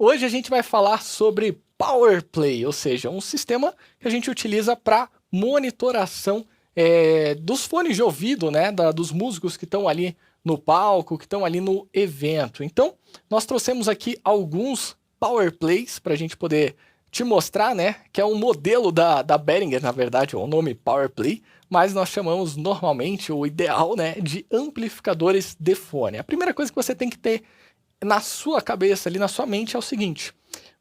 Hoje a gente vai falar sobre Power Play, ou seja, um sistema que a gente utiliza para monitoração dos fones de ouvido, né, dos músicos que estão ali no palco, que estão ali no evento. Então, nós trouxemos aqui alguns Power Plays para a gente poder te mostrar, né, que é um modelo da Behringer, na verdade, é o nome Power Play, mas nós chamamos normalmente, o ideal, né, de amplificadores de fone. A primeira coisa que você tem que ter na sua cabeça, ali na sua mente, é o seguinte: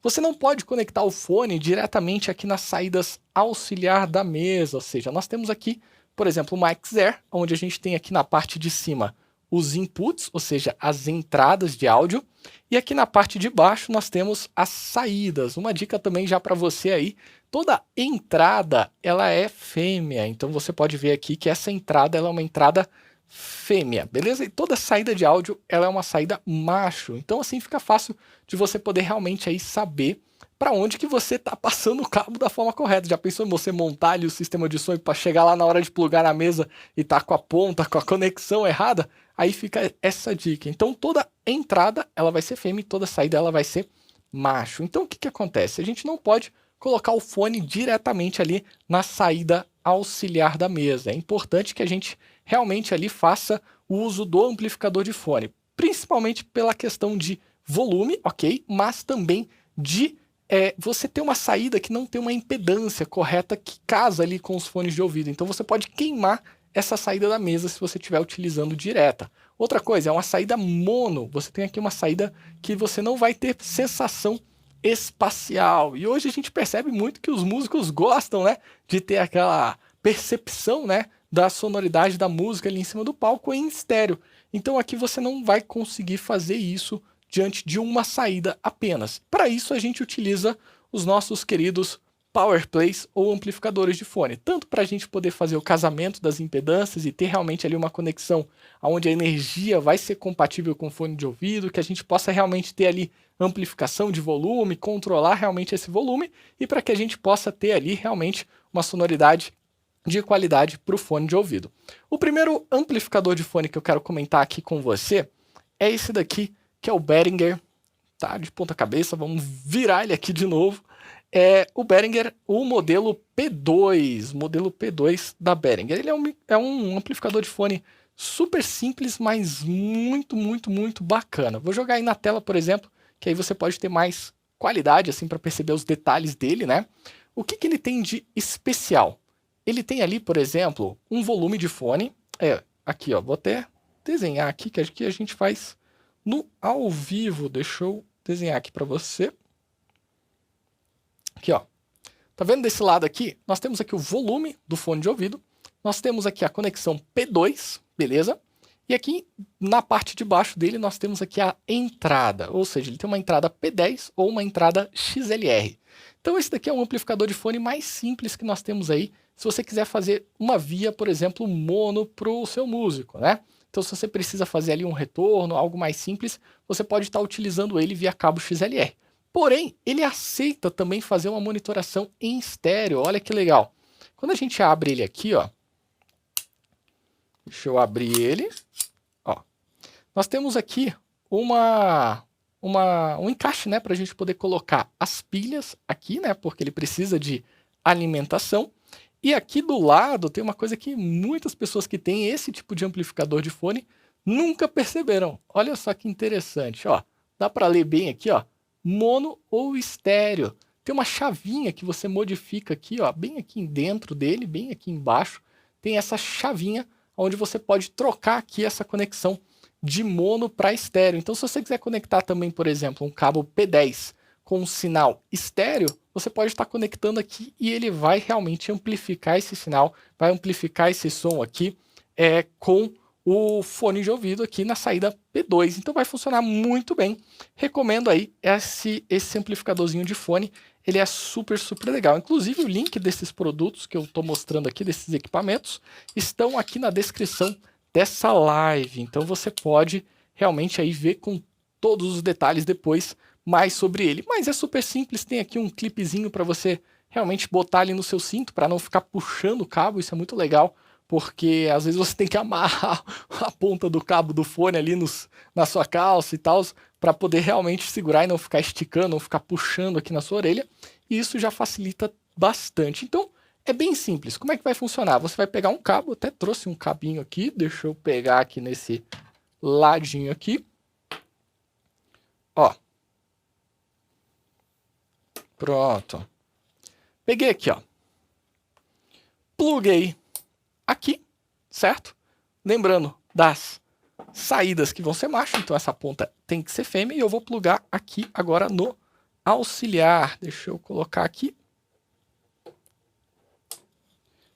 você não pode conectar o fone diretamente aqui nas saídas auxiliar da mesa, ou seja, nós temos aqui, por exemplo, o Mic Zero, onde a gente tem aqui na parte de cima os inputs, ou seja, as entradas de áudio, e aqui na parte de baixo nós temos as saídas. Uma dica também já para você aí: toda entrada ela é fêmea, então você pode ver aqui que essa entrada ela é uma entrada fêmea, beleza? E toda saída de áudio ela é uma saída macho, então assim fica fácil de você poder realmente aí saber para onde que você está passando o cabo da forma correta. Já pensou em você montar ali o sistema de som para chegar lá na hora de plugar na mesa e tá com a ponta, com a conexão errada? Aí fica essa dica. Então toda entrada ela vai ser fêmea e toda saída ela vai ser macho. Então o que que acontece? A gente não pode colocar o fone diretamente ali na saída auxiliar da mesa. É importante que a gente realmente ali faça o uso do amplificador de fone, principalmente pela questão de volume, ok? Mas também de você ter uma saída que não tem uma impedância correta que casa ali com os fones de ouvido. Então você pode queimar essa saída da mesa se você estiver utilizando direta. Outra coisa, é uma saída mono. Você tem aqui uma saída que você não vai ter sensação espacial. E hoje a gente percebe muito que os músicos gostam, né, de ter aquela percepção, né, da sonoridade da música ali em cima do palco em estéreo. Então aqui você não vai conseguir fazer isso diante de uma saída apenas. Para isso a gente utiliza os nossos queridos Power Plays ou amplificadores de fone, tanto para a gente poder fazer o casamento das impedâncias e ter realmente ali uma conexão onde a energia vai ser compatível com o fone de ouvido, que a gente possa realmente ter ali amplificação de volume, controlar realmente esse volume, e para que a gente possa ter ali realmente uma sonoridade de qualidade para o fone de ouvido. O primeiro amplificador de fone que eu quero comentar aqui com você é esse daqui, que é o Behringer, tá? De ponta cabeça, vamos virar ele aqui de novo. É o Behringer, o modelo P2 da Behringer. Ele é um amplificador de fone super simples, mas muito bacana. Vou jogar aí na tela, por exemplo, que aí você pode ter mais qualidade assim para perceber os detalhes dele, né? O que que ele tem de especial? Ele tem ali, por exemplo, um volume de fone. Aqui, ó, vou até desenhar aqui, que aqui a gente faz no ao vivo. Deixa eu desenhar aqui para você. Aqui, ó. Tá vendo desse lado aqui? Nós temos aqui o volume do fone de ouvido. Nós temos aqui a conexão P2, beleza? E aqui na parte de baixo dele nós temos aqui a entrada, ou seja, ele tem uma entrada P10 ou uma entrada XLR. Então esse daqui é um amplificador de fone mais simples que nós temos aí, se você quiser fazer uma via, por exemplo, mono para o seu músico, né? Então se você precisa fazer ali um retorno, algo mais simples, você pode estar utilizando ele via cabo XLR. Porém, ele aceita também fazer uma monitoração em estéreo, olha que legal. Quando a gente abre ele aqui, ó, deixa eu abrir ele, ó, nós temos aqui um encaixe, né, para a gente poder colocar as pilhas aqui, né, porque ele precisa de alimentação. E aqui do lado tem uma coisa que muitas pessoas que têm esse tipo de amplificador de fone nunca perceberam. Olha só que interessante, ó. Dá para ler bem aqui, ó, mono ou estéreo. Tem uma chavinha que você modifica aqui, ó, bem aqui dentro dele, bem aqui embaixo, tem essa chavinha onde você pode trocar aqui essa conexão de mono para estéreo. Então se você quiser conectar também, por exemplo, um cabo P10 com um sinal estéreo, você pode estar conectando aqui e ele vai realmente amplificar esse sinal, vai amplificar esse som aqui com o fone de ouvido aqui na saída P2. Então vai funcionar muito bem. Recomendo aí esse amplificadorzinho de fone. Ele é super legal. Inclusive o link desses produtos que eu estou mostrando aqui, desses equipamentos, estão aqui na descrição dessa live. Então você pode realmente aí ver com todos os detalhes depois mais sobre ele. Mas é super simples, tem aqui um clipezinho para você realmente botar ali no seu cinto, para não ficar puxando o cabo, isso é muito legal. porque às vezes você tem que amarrar a ponta do cabo do fone ali na sua calça e tal, para poder realmente segurar e não ficar esticando, não ficar puxando aqui na sua orelha, e isso já facilita bastante. Então, é bem simples. Como é que vai funcionar? Você vai pegar um cabo, até trouxe um cabinho aqui, deixa eu pegar aqui nesse ladinho aqui. Ó. Pronto. Peguei aqui, ó. Pluguei aqui, certo? Lembrando das saídas que vão ser macho, então essa ponta tem que ser fêmea, e eu vou plugar aqui agora no auxiliar. Deixa eu colocar aqui.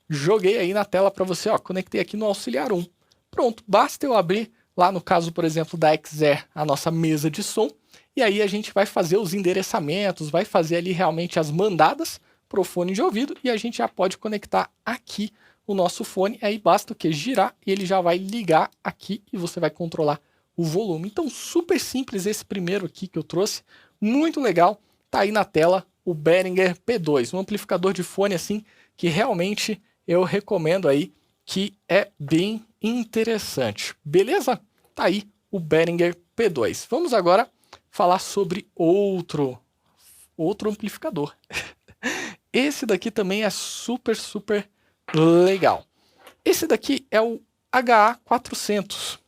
Joguei aí na tela para você, ó, conectei aqui no auxiliar 1. Pronto, basta eu abrir lá no caso, por exemplo, da XR, a nossa mesa de som, e aí a gente vai fazer os endereçamentos, vai fazer ali realmente as mandadas para o fone de ouvido, e a gente já pode conectar aqui o nosso fone, aí basta o que? Girar e ele já vai ligar aqui e você vai controlar o volume. Então super simples esse primeiro aqui que eu trouxe, muito legal, tá aí na tela o Behringer P2, um amplificador de fone assim que realmente eu recomendo aí, que é bem interessante. Beleza? Tá aí o Behringer P2. Vamos agora falar sobre outro amplificador. Esse daqui também é super legal. Esse daqui é o HA400.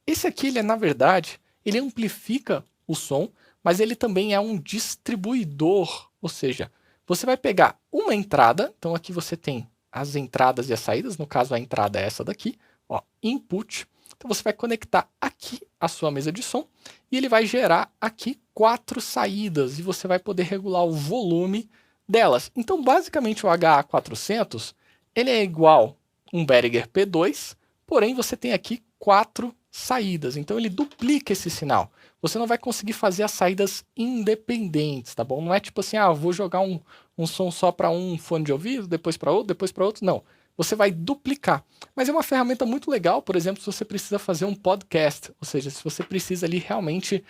Esse aqui, ele é, na verdade, ele amplifica o som, mas ele também é um distribuidor, ou seja, você vai pegar uma entrada, então aqui você tem as entradas e as saídas, no caso a entrada é essa daqui, ó, input. Então você vai conectar aqui a sua mesa de som e ele vai gerar aqui 4 saídas e você vai poder regular o volume delas. Então basicamente o HA400 ele é igual um Behringer P2, porém você tem aqui 4 saídas, então ele duplica esse sinal. Você não vai conseguir fazer as saídas independentes, tá bom? Não é tipo assim, vou jogar um som só para um fone de ouvido, depois para outro, não. Você vai duplicar. Mas é uma ferramenta muito legal, por exemplo, se você precisa fazer um podcast, ou seja, se você precisa ali realmente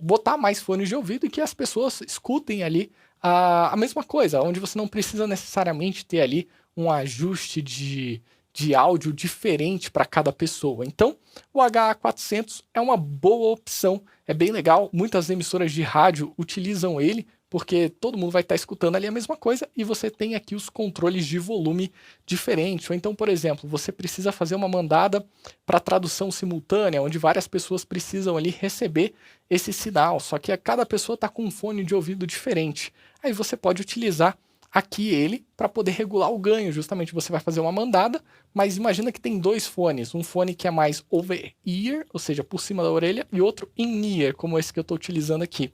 botar mais fones de ouvido e que as pessoas escutem ali a mesma coisa, onde você não precisa necessariamente ter ali um ajuste de áudio diferente para cada pessoa. Então, o HA400 é uma boa opção, é bem legal, muitas emissoras de rádio utilizam ele, porque todo mundo vai estar escutando ali a mesma coisa e você tem aqui os controles de volume diferentes. Ou então, por exemplo, você precisa fazer uma mandada para tradução simultânea, onde várias pessoas precisam ali receber esse sinal, só que cada pessoa está com um fone de ouvido diferente. Aí você pode utilizar aqui ele para poder regular o ganho, justamente você vai fazer uma mandada, mas imagina que tem 2 fones, um fone que é mais over-ear, ou seja, por cima da orelha, e outro in-ear, como esse que eu estou utilizando aqui.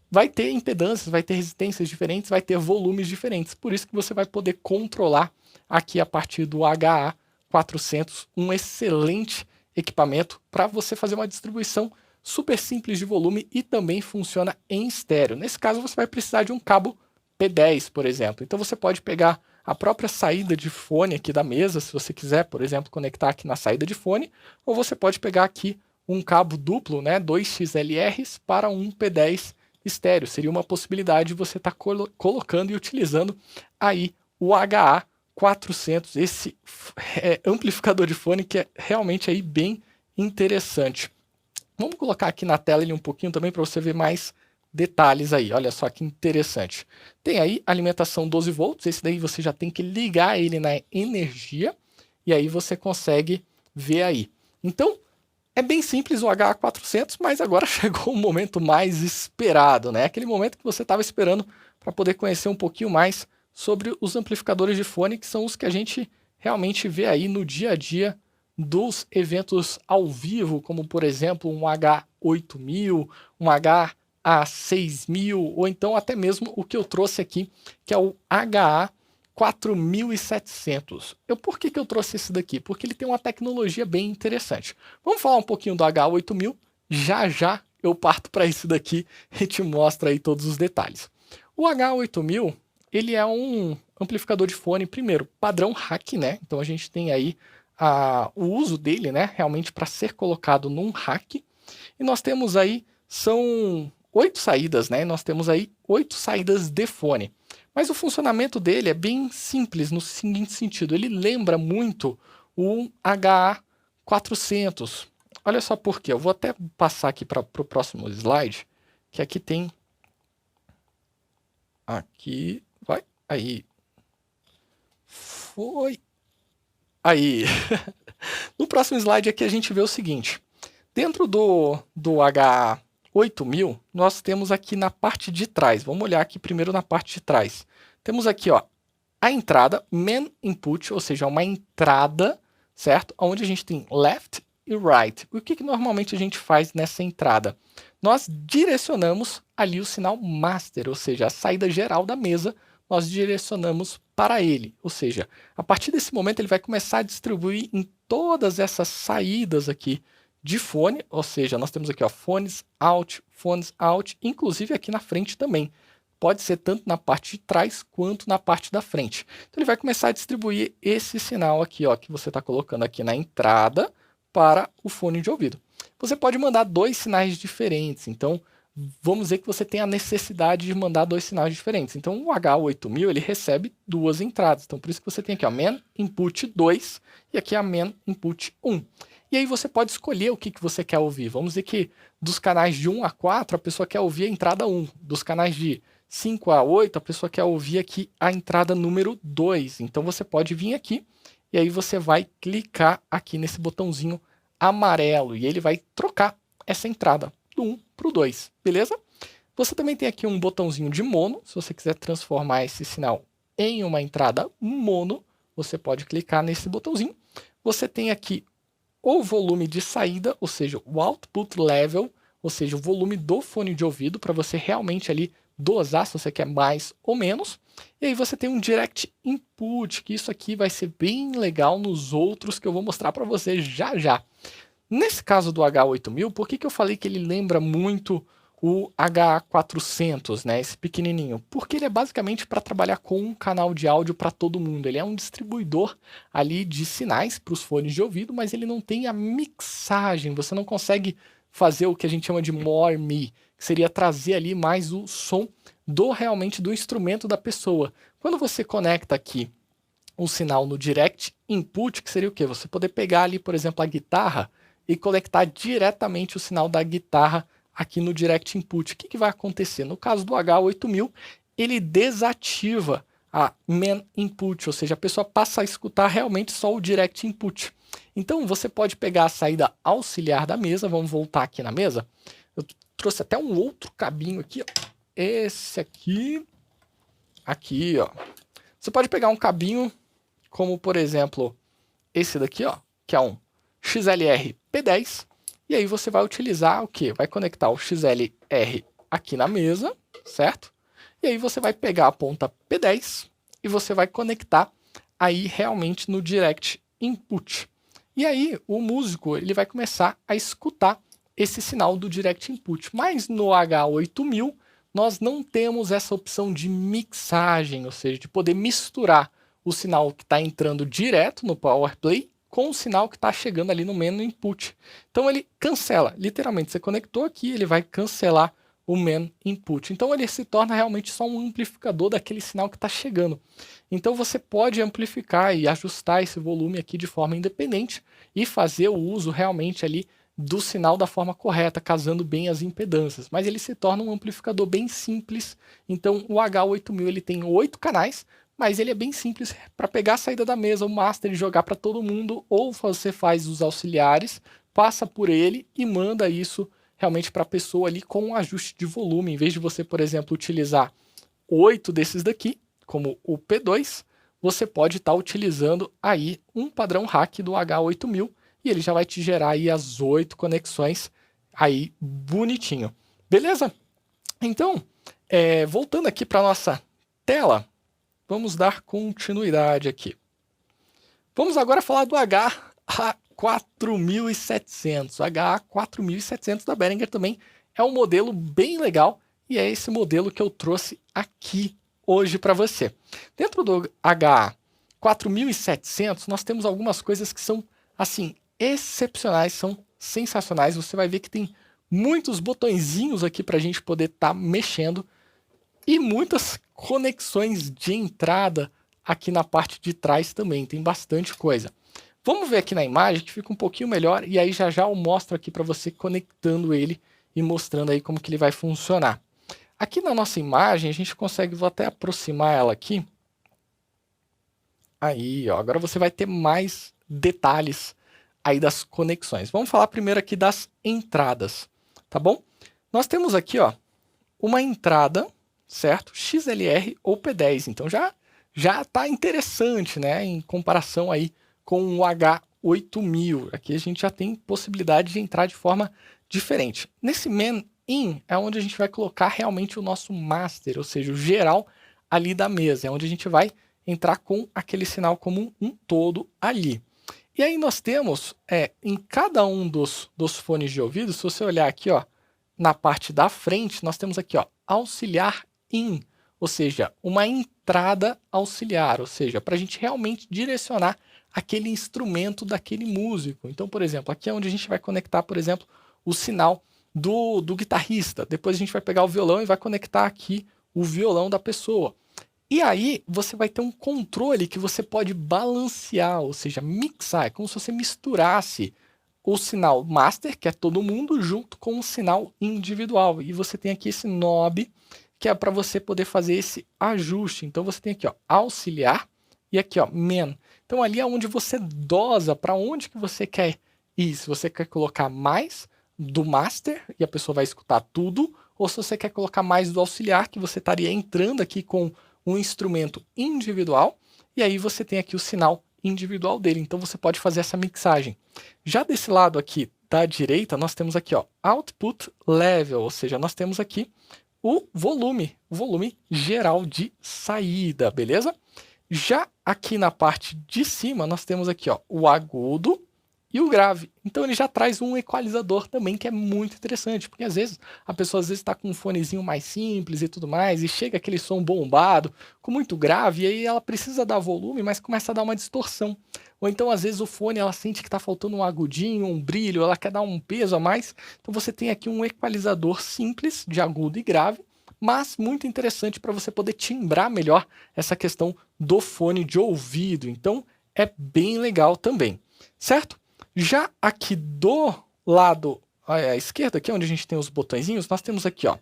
Vai ter impedâncias, vai ter resistências diferentes, vai ter volumes diferentes, por isso que você vai poder controlar aqui a partir do HA400, um excelente equipamento para você fazer uma distribuição super simples de volume e também funciona em estéreo. Nesse caso você vai precisar de um cabo P10, por exemplo. Então você pode pegar a própria saída de fone aqui da mesa, se você quiser, por exemplo, conectar aqui na saída de fone, ou você pode pegar aqui um cabo duplo, né, 2 XLRs para um P10 estéreo. Seria uma possibilidade de você estar colocando e utilizando aí o HA400, esse amplificador de fone que é realmente aí bem interessante. Vamos colocar aqui na tela ele um pouquinho também para você ver mais detalhes aí, olha só que interessante. Tem aí alimentação 12 volts, esse daí você já tem que ligar ele na energia, e aí você consegue ver aí. Então, é bem simples o HA400, mas agora chegou o momento mais esperado, né? Aquele momento que você estava esperando para poder conhecer um pouquinho mais sobre os amplificadores de fone, que são os que a gente realmente vê aí no dia a dia dos eventos ao vivo, como por exemplo um H8000, um HA6000, ou então até mesmo o que eu trouxe aqui, que é o HA4700. Por que eu trouxe esse daqui? Porque ele tem uma tecnologia bem interessante. Vamos falar um pouquinho do HA8000, já eu parto para esse daqui e te mostro aí todos os detalhes. O HA8000, ele é um amplificador de fone, primeiro, padrão rack, né? Então a gente tem aí o uso dele, né, realmente para ser colocado num rack. E nós temos aí, são 8 saídas, né? Nós temos aí 8 saídas de fone. Mas o funcionamento dele é bem simples no seguinte sentido, ele lembra muito o HA400. Olha só por quê. Eu vou até passar aqui para o próximo slide, que aqui tem... Aqui, vai, aí. Foi. Aí. No próximo slide aqui a gente vê o seguinte. Dentro do HA8000, nós temos aqui na parte de trás. Vamos olhar aqui primeiro na parte de trás. Temos aqui, ó, a entrada, main input, ou seja, uma entrada, certo? Onde a gente tem left e right. O que normalmente a gente faz nessa entrada? Nós direcionamos ali o sinal master, ou seja, a saída geral da mesa, nós direcionamos para ele. Ou seja, a partir desse momento ele vai começar a distribuir em todas essas saídas aqui de fone, ou seja, nós temos aqui ó, fones out, inclusive aqui na frente também. Pode ser tanto na parte de trás quanto na parte da frente. Então ele vai começar a distribuir esse sinal aqui, ó, que você está colocando aqui na entrada para o fone de ouvido. Você pode mandar dois sinais diferentes, então vamos dizer que você tem a necessidade de mandar dois sinais diferentes. Então o H8000 ele recebe duas entradas, então por isso que você tem aqui ó, main input 2 e aqui a main input 1. E aí você pode escolher o que você quer ouvir. Vamos dizer que dos canais de 1 a 4 a pessoa quer ouvir a entrada 1, dos canais de 5 a 8 a pessoa quer ouvir aqui a entrada número 2. Então você pode vir aqui e aí você vai clicar aqui nesse botãozinho amarelo e ele vai trocar essa entrada do 1 para o 2, beleza? Você também tem aqui um botãozinho de mono, se você quiser transformar esse sinal em uma entrada mono, você pode clicar nesse botãozinho. Você tem aqui o volume de saída, ou seja, o output level, ou seja, o volume do fone de ouvido, para você realmente ali dosar se você quer mais ou menos. E aí você tem um direct input, que isso aqui vai ser bem legal nos outros que eu vou mostrar para você já já. Nesse caso do H8000, por que eu falei que ele lembra muito o HA400, né, esse pequenininho? Porque ele é basicamente para trabalhar com um canal de áudio para todo mundo. Ele é um distribuidor ali de sinais para os fones de ouvido, mas ele não tem a mixagem. Você não consegue fazer o que a gente chama de more me, que seria trazer ali mais o som realmente do instrumento da pessoa. Quando você conecta aqui um sinal no direct input, que seria o quê? Você poder pegar ali, por exemplo, a guitarra e conectar diretamente o sinal da guitarra aqui no direct input. O que vai acontecer? No caso do H8000, ele desativa a main input, ou seja, a pessoa passa a escutar realmente só o direct input. Então você pode pegar a saída auxiliar da mesa, vamos voltar aqui na mesa. Eu trouxe até um outro cabinho aqui, ó. Esse aqui, ó. Você pode pegar um cabinho como, por exemplo, esse daqui, ó, que é um XLR P10, e aí você vai utilizar o quê? Vai conectar o XLR aqui na mesa, certo? E aí você vai pegar a ponta P10 e você vai conectar aí realmente no direct input. E aí o músico ele vai começar a escutar esse sinal do direct input. Mas no H8000 nós não temos essa opção de mixagem, ou seja, de poder misturar o sinal que está entrando direto no PowerPlay com o sinal que está chegando ali no main input. Então ele cancela, literalmente, você conectou aqui, ele vai cancelar o main input. Então ele se torna realmente só um amplificador daquele sinal que está chegando. Então você pode amplificar e ajustar esse volume aqui de forma independente e fazer o uso realmente ali do sinal da forma correta, casando bem as impedâncias. Mas ele se torna um amplificador bem simples. Então o H8000 ele tem 8 canais, mas ele é bem simples para pegar a saída da mesa, o master e jogar para todo mundo, ou você faz os auxiliares, passa por ele e manda isso realmente para a pessoa ali com um ajuste de volume. Em vez de você, por exemplo, utilizar 8 desses daqui, como o P2, você pode estar utilizando aí um padrão hack do H8000 e ele já vai te gerar aí as 8 conexões aí bonitinho. Beleza? Então, voltando aqui para nossa tela, vamos dar continuidade aqui. Vamos agora falar do HA4700. O HA4700 da Behringer também é um modelo bem legal e é esse modelo que eu trouxe aqui hoje para você. Dentro do HA4700 nós temos algumas coisas que são assim excepcionais, são sensacionais. Você vai ver que tem muitos botõezinhos aqui para a gente poder estar mexendo e muitas conexões de entrada aqui na parte de trás também, tem bastante coisa. Vamos ver aqui na imagem que fica um pouquinho melhor e aí já já eu mostro aqui para você conectando ele e mostrando aí como que ele vai funcionar. Aqui na nossa imagem a gente consegue, vou até aproximar ela aqui. Aí, ó, agora você vai ter mais detalhes aí das conexões. Vamos falar primeiro aqui das entradas, tá bom? Nós temos aqui, ó, uma entrada, certo? XLR ou P10, então já tá interessante, né, em comparação aí com o H8000. Aqui a gente já tem possibilidade de entrar de forma diferente. Nesse main-in é onde a gente vai colocar realmente o nosso master, ou seja, o geral ali da mesa, é onde a gente vai entrar com aquele sinal como um todo ali. E aí nós temos, em cada um dos fones de ouvido, se você olhar aqui, ó, na parte da frente, nós temos aqui, ó, auxiliar in, ou seja, uma entrada auxiliar, ou seja, para a gente realmente direcionar aquele instrumento daquele músico. Então, por exemplo, aqui é onde a gente vai conectar, por exemplo, o sinal do guitarrista. Depois a gente vai pegar o violão e vai conectar aqui o violão da pessoa. E aí você vai ter um controle que você pode balancear, ou seja, mixar. É como se você misturasse o sinal master, que é todo mundo, junto com o sinal individual. E você tem aqui esse knob, que é para você poder fazer esse ajuste. Então você tem aqui, ó, auxiliar e aqui, ó, main. Então ali é onde você dosa para onde que você quer ir. Se você quer colocar mais do master e a pessoa vai escutar tudo, ou se você quer colocar mais do auxiliar, que você estaria entrando aqui com um instrumento individual, e aí você tem aqui o sinal individual dele. Então você pode fazer essa mixagem. Já desse lado aqui da direita, nós temos aqui, ó, output level, ou seja, nós temos aqui o volume geral de saída, beleza? Já aqui na parte de cima, nós temos aqui, ó, o agudo e o grave. Então ele já traz um equalizador também, que é muito interessante, porque às vezes a pessoa está com um fonezinho mais simples e tudo mais, e chega aquele som bombado, com muito grave, e aí ela precisa dar volume, mas começa a dar uma distorção. Ou então às vezes o fone ela sente que está faltando um agudinho, um brilho, ela quer dar um peso a mais. Então você tem aqui um equalizador simples de agudo e grave, mas muito interessante para você poder timbrar melhor essa questão do fone de ouvido. Então é bem legal também, certo? Já aqui do lado à esquerda, aqui onde a gente tem os botõezinhos, nós temos aqui, ó,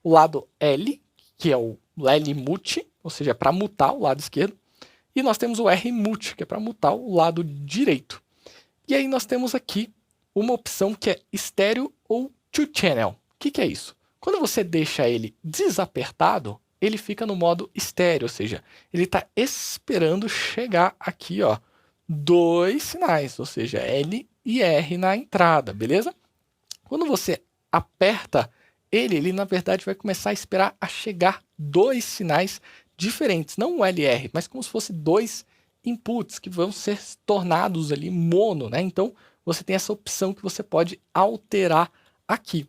o lado L, que é o L mute, ou seja, para mutar o lado esquerdo, e nós temos o R mute, que é para mutar o lado direito. E aí nós temos aqui uma opção que é estéreo ou two channel. O que é isso? Quando você deixa ele desapertado, ele fica no modo estéreo, ou seja, ele está esperando chegar aqui, ó, dois sinais, ou seja, L e R na entrada, beleza? Quando você aperta ele na verdade vai começar a esperar a chegar dois sinais diferentes, não o L e R, mas como se fosse dois inputs que vão ser tornados ali mono, né? Então você tem essa opção que você pode alterar aqui.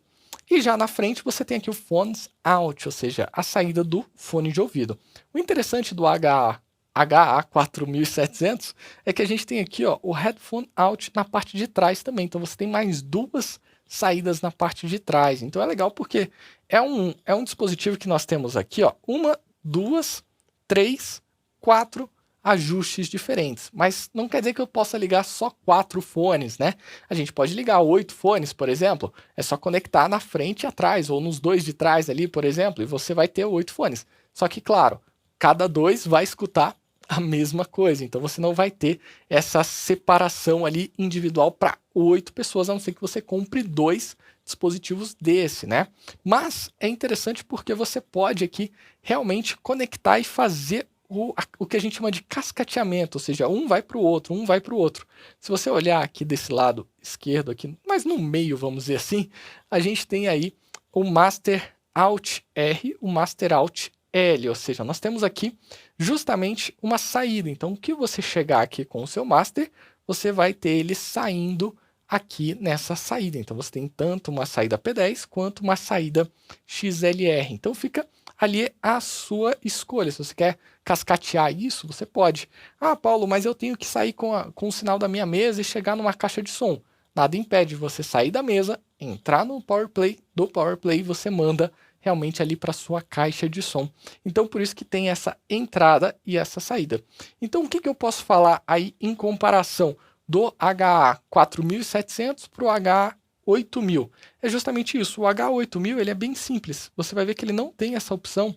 E já na frente você tem aqui o Phones Out, ou seja, a saída do fone de ouvido. O interessante do HA4700 é que a gente tem aqui, ó, o Headphone Out na parte de trás também. Então você tem mais duas saídas na parte de trás. Então é legal porque é um dispositivo que nós temos aqui, ó, uma, duas, três, quatro ajustes diferentes. Mas não quer dizer que eu possa ligar só 4 fones, né? A gente pode ligar 8 fones, por exemplo. É só conectar na frente e atrás, ou nos dois de trás ali, por exemplo, e você vai ter 8 fones. Só que, claro, cada dois vai escutar a mesma coisa. Então você não vai ter essa separação ali individual para 8 pessoas, a não ser que você compre 2 dispositivos desse, né? Mas é interessante porque você pode aqui realmente conectar e fazer o que a gente chama de cascateamento, ou seja, um vai para o outro, um vai para o outro. Se você olhar aqui desse lado esquerdo, aqui, mas no meio, vamos dizer assim, a gente tem aí o Master Out R, o Master Out L, ou seja, nós temos aqui justamente uma saída. Então, o que você chegar aqui com o seu Master, você vai ter ele saindo aqui nessa saída. Então, você tem tanto uma saída P10 quanto uma saída XLR. Então, fica ali a sua escolha. Se você quer cascatear isso, você pode. Ah, Paulo, mas eu tenho que sair com o sinal da minha mesa e chegar numa caixa de som. Nada impede você sair da mesa, entrar no PowerPlay, do PowerPlay você manda realmente ali para sua caixa de som. Então, por isso que tem essa entrada e essa saída. Então, o que eu posso falar aí em comparação do HA4700 para o HA8000. É justamente isso, o HA8000 ele é bem simples, você vai ver que ele não tem essa opção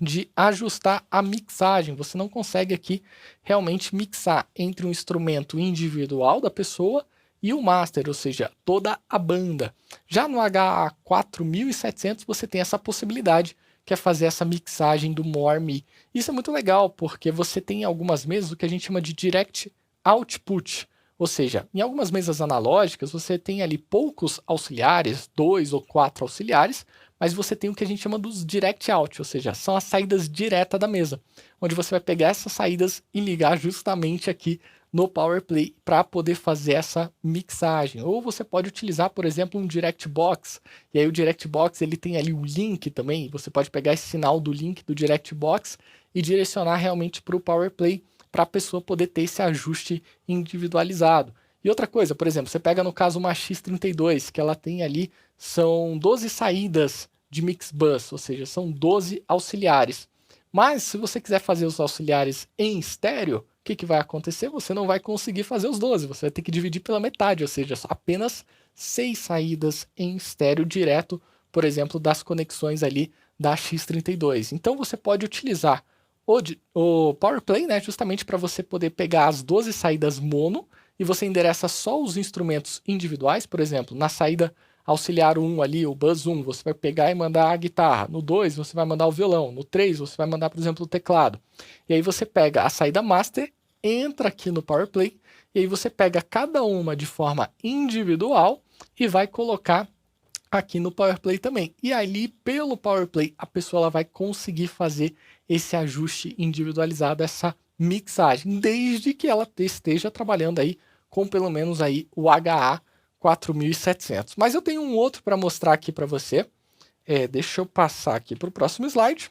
de ajustar a mixagem, você não consegue aqui realmente mixar entre um instrumento individual da pessoa e o master, ou seja, toda a banda. Já no HA4700 você tem essa possibilidade, que é fazer essa mixagem do More Me. Isso é muito legal, porque você tem algumas mesas o que a gente chama de Direct Output, ou seja, em algumas mesas analógicas você tem ali poucos auxiliares, 2 ou 4 auxiliares, mas você tem o que a gente chama dos Direct Out, ou seja, são as saídas diretas da mesa, onde você vai pegar essas saídas e ligar justamente aqui no PowerPlay para poder fazer essa mixagem. Ou você pode utilizar, por exemplo, um Direct Box, e aí o Direct Box ele tem ali o link também, você pode pegar esse sinal do link do Direct Box e direcionar realmente para o PowerPlay, para a pessoa poder ter esse ajuste individualizado. E outra coisa, por exemplo, você pega no caso uma X32, que ela tem ali, são 12 saídas de mix bus, ou seja, são 12 auxiliares. Mas se você quiser fazer os auxiliares em estéreo, o que vai acontecer? Você não vai conseguir fazer os 12, você vai ter que dividir pela metade, ou seja, apenas 6 saídas em estéreo direto, por exemplo, das conexões ali da X32. Então você pode utilizar o PowerPlay, né, justamente para você poder pegar as 12 saídas mono e você endereça só os instrumentos individuais, por exemplo, na saída auxiliar 1 ali, o bus 1, você vai pegar e mandar a guitarra. No 2, você vai mandar o violão. No 3, você vai mandar, por exemplo, o teclado. E aí você pega a saída master, entra aqui no PowerPlay, e aí você pega cada uma de forma individual e vai colocar aqui no PowerPlay também. E ali, pelo PowerPlay, a pessoa ela vai conseguir fazer esse ajuste individualizado, essa mixagem, desde que ela esteja trabalhando aí com pelo menos aí o HA4700. Mas eu tenho um outro para mostrar aqui para você. Deixa eu passar aqui para o próximo slide.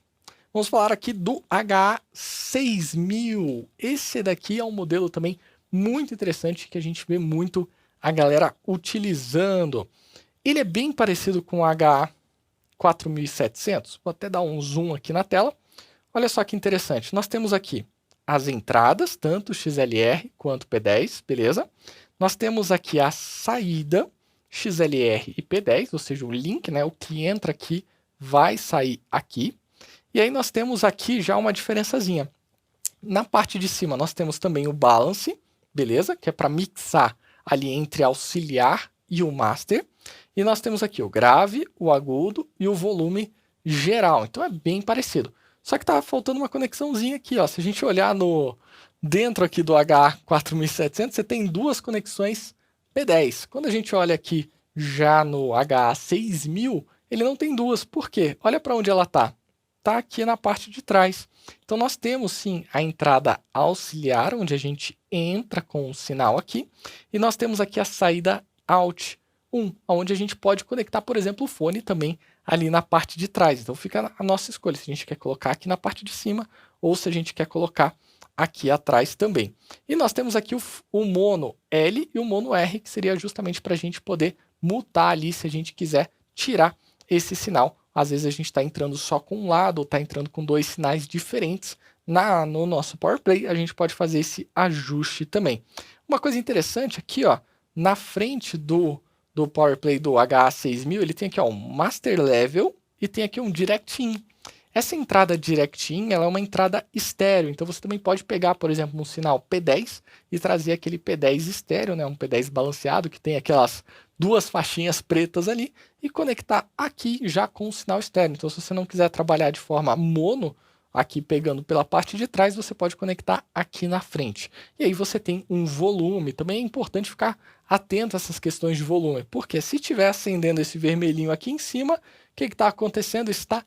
Vamos falar aqui do HA6000. Esse daqui é um modelo também muito interessante que a gente vê muito a galera utilizando. Ele é bem parecido com o HA4700. Vou até dar um zoom aqui na tela. Olha só que interessante. Nós temos aqui as entradas, tanto XLR quanto P10, beleza? Nós temos aqui a saída XLR e P10, ou seja, o link, né? O que entra aqui vai sair aqui. E aí nós temos aqui já uma diferençazinha. Na parte de cima nós temos também o balance, beleza? Que é para mixar ali entre auxiliar e o master. E nós temos aqui o grave, o agudo e o volume geral. Então é bem parecido. Só que tá faltando uma conexãozinha aqui, ó. Se a gente olhar dentro aqui do HA4700, você tem duas conexões P10. Quando a gente olha aqui já no HA6000, ele não tem duas. Por quê? Olha para onde ela tá. Tá aqui na parte de trás. Então nós temos sim a entrada auxiliar, onde a gente entra com o sinal aqui, e nós temos aqui a saída out 1, onde a gente pode conectar, por exemplo, o fone também ali na parte de trás. Então fica a nossa escolha, se a gente quer colocar aqui na parte de cima ou se a gente quer colocar aqui atrás também. E nós temos aqui o mono L e o mono R, que seria justamente para a gente poder mutar ali se a gente quiser tirar esse sinal. Às vezes a gente está entrando só com um lado ou está entrando com dois sinais diferentes. No nosso PowerPlay a gente pode fazer esse ajuste também. Uma coisa interessante aqui, ó, na frente do PowerPlay do HA6000, ele tem aqui ó, um Master Level e tem aqui um Direct In. Essa entrada Direct In ela é uma entrada estéreo, então você também pode pegar, por exemplo, um sinal P10 e trazer aquele P10 estéreo, né, um P10 balanceado que tem aquelas duas faixinhas pretas ali e conectar aqui já com o sinal externo. Então se você não quiser trabalhar de forma mono, aqui pegando pela parte de trás, você pode conectar aqui na frente. E aí você tem um volume. Também é importante ficar atento a essas questões de volume, porque se estiver acendendo esse vermelhinho aqui em cima, o que está acontecendo? Está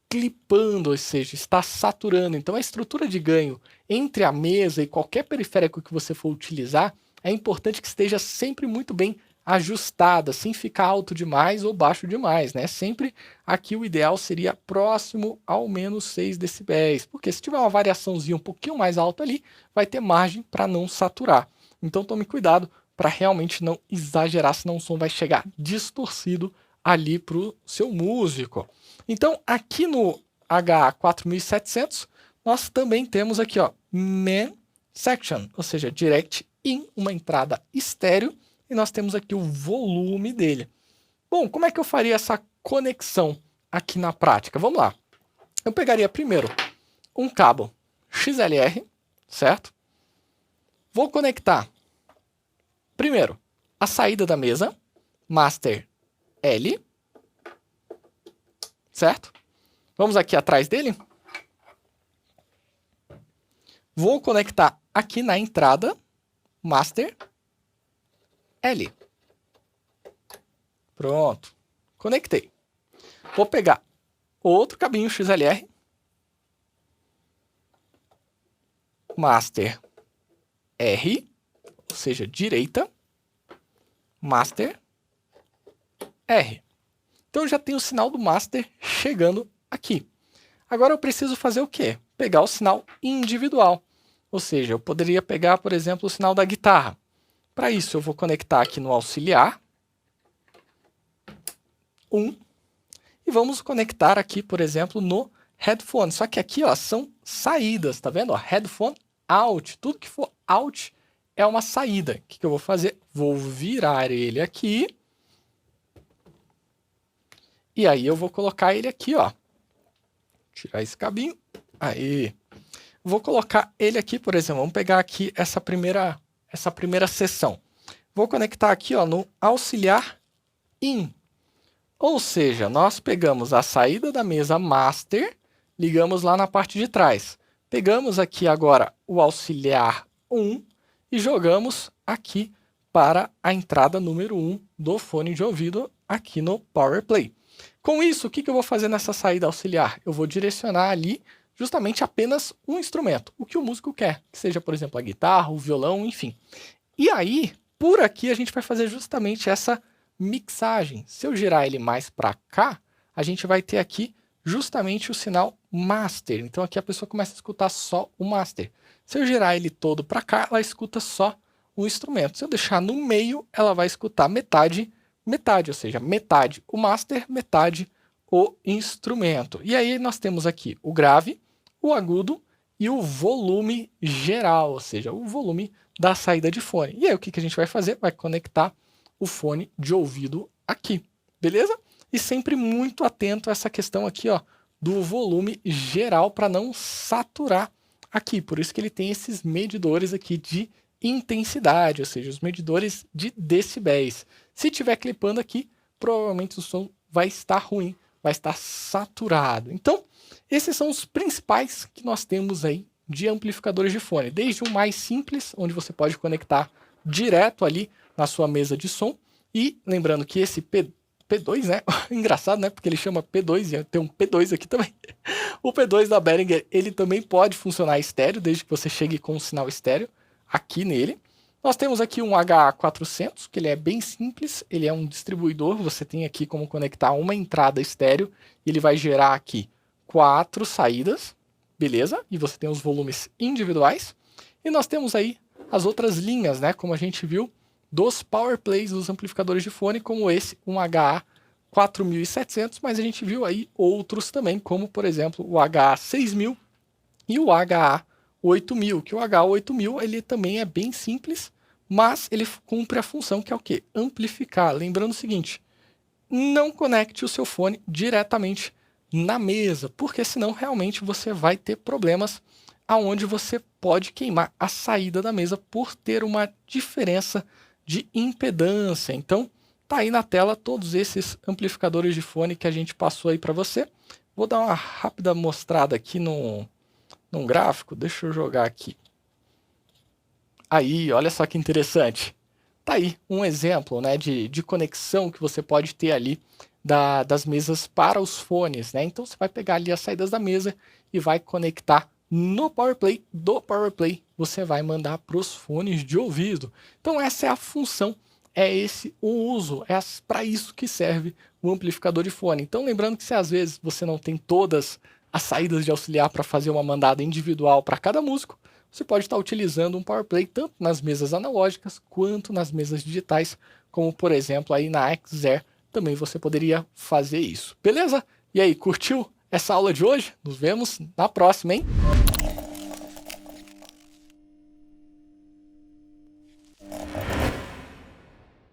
clipando, ou seja, está saturando. Então a estrutura de ganho entre a mesa e qualquer periférico que você for utilizar, é importante que esteja sempre muito bem ajustada, sem ficar alto demais ou baixo demais, né? Sempre aqui o ideal seria próximo ao menos 6 decibéis, porque se tiver uma variaçãozinha um pouquinho mais alta ali, vai ter margem para não saturar. Então tome cuidado para realmente não exagerar, senão o som vai chegar distorcido ali para o seu músico. Então aqui no HA4700, nós também temos aqui ó, Main Section, ou seja, Direct in, uma entrada estéreo, e nós temos aqui o volume dele. Bom, como é que eu faria essa conexão aqui na prática? Vamos lá. Eu pegaria primeiro um cabo XLR, certo? Vou conectar primeiro a saída da mesa, Master L, certo? Vamos aqui atrás dele. Vou conectar aqui na entrada, Master L. Pronto. Conectei. Vou pegar outro cabinho XLR, Master R, ou seja, direita, Master R. Então eu já tenho o sinal do Master chegando aqui. Agora eu preciso fazer o quê? Pegar o sinal individual. Ou seja, eu poderia pegar, por exemplo, o sinal da guitarra. Para isso eu vou conectar aqui no auxiliar 1 e vamos conectar aqui, por exemplo, no headphone. Só que aqui, ó, são saídas, tá vendo? Ó, headphone out. Tudo que for out é uma saída. O que eu vou fazer? Vou virar ele aqui. E aí eu vou colocar ele aqui, ó. Tirar esse cabinho. Aí. Vou colocar ele aqui, por exemplo. Vamos pegar aqui essa primeira seção. Vou conectar aqui, ó, no auxiliar in. Ou seja, nós pegamos a saída da mesa master, ligamos lá na parte de trás. Pegamos aqui agora o auxiliar 1 e jogamos aqui para a entrada número 1 do fone de ouvido aqui no PowerPlay. Com isso, o que eu vou fazer nessa saída auxiliar? Eu vou direcionar ali justamente apenas um instrumento, o que o músico quer, que seja, por exemplo, a guitarra, o violão, enfim. E aí, por aqui, a gente vai fazer justamente essa mixagem. Se eu girar ele mais para cá, a gente vai ter aqui justamente o sinal master. Então aqui a pessoa começa a escutar só o master. Se eu girar ele todo para cá, ela escuta só o instrumento. Se eu deixar no meio, ela vai escutar metade, metade, ou seja, metade o master, metade o instrumento. E aí nós temos aqui o grave, o agudo e o volume geral, ou seja, o volume da saída de fone. E aí o que a gente vai fazer? Vai conectar o fone de ouvido aqui, beleza? E sempre muito atento a essa questão aqui, ó, do volume geral para não saturar aqui. Por isso que ele tem esses medidores aqui de intensidade, ou seja, os medidores de decibéis. Se tiver clipando aqui, provavelmente o som vai estar ruim, vai estar saturado. Então, esses são os principais que nós temos aí de amplificadores de fone. Desde o mais simples, onde você pode conectar direto ali na sua mesa de som. E lembrando que esse P2, né? Engraçado, né? Porque ele chama P2 e tem um P2 aqui também. O P2 da Behringer, ele também pode funcionar estéreo, desde que você chegue com um sinal estéreo aqui nele. Nós temos aqui um HA400, que ele é bem simples, ele é um distribuidor, você tem aqui como conectar uma entrada estéreo, e ele vai gerar aqui 4 saídas, beleza? E você tem os volumes individuais. E nós temos aí as outras linhas, né? Como a gente viu, dos PowerPlays dos amplificadores de fone, como esse, um HA4700, mas a gente viu aí outros também, como por exemplo o HA6000 e o HA8000, que o HA8000 ele também é bem simples, mas ele cumpre a função que é o quê? Amplificar. Lembrando o seguinte, não conecte o seu fone diretamente na mesa, porque senão realmente você vai ter problemas aonde você pode queimar a saída da mesa por ter uma diferença de impedância. Então, tá aí na tela todos esses amplificadores de fone que a gente passou aí para você. Vou dar uma rápida mostrada aqui num gráfico. Deixa eu jogar aqui. Aí, olha só que interessante. Tá aí um exemplo, né, de conexão que você pode ter ali das mesas para os fones, né? Então, você vai pegar ali as saídas da mesa e vai conectar no PowerPlay. Do PowerPlay, você vai mandar para os fones de ouvido. Então, essa é a função, é esse o uso, é para isso que serve o amplificador de fone. Então, lembrando que se às vezes você não tem todas as saídas de auxiliar para fazer uma mandada individual para cada músico, você pode estar utilizando um PowerPlay tanto nas mesas analógicas quanto nas mesas digitais, como por exemplo aí na XR, também você poderia fazer isso. Beleza? E aí, curtiu essa aula de hoje? Nos vemos na próxima, hein?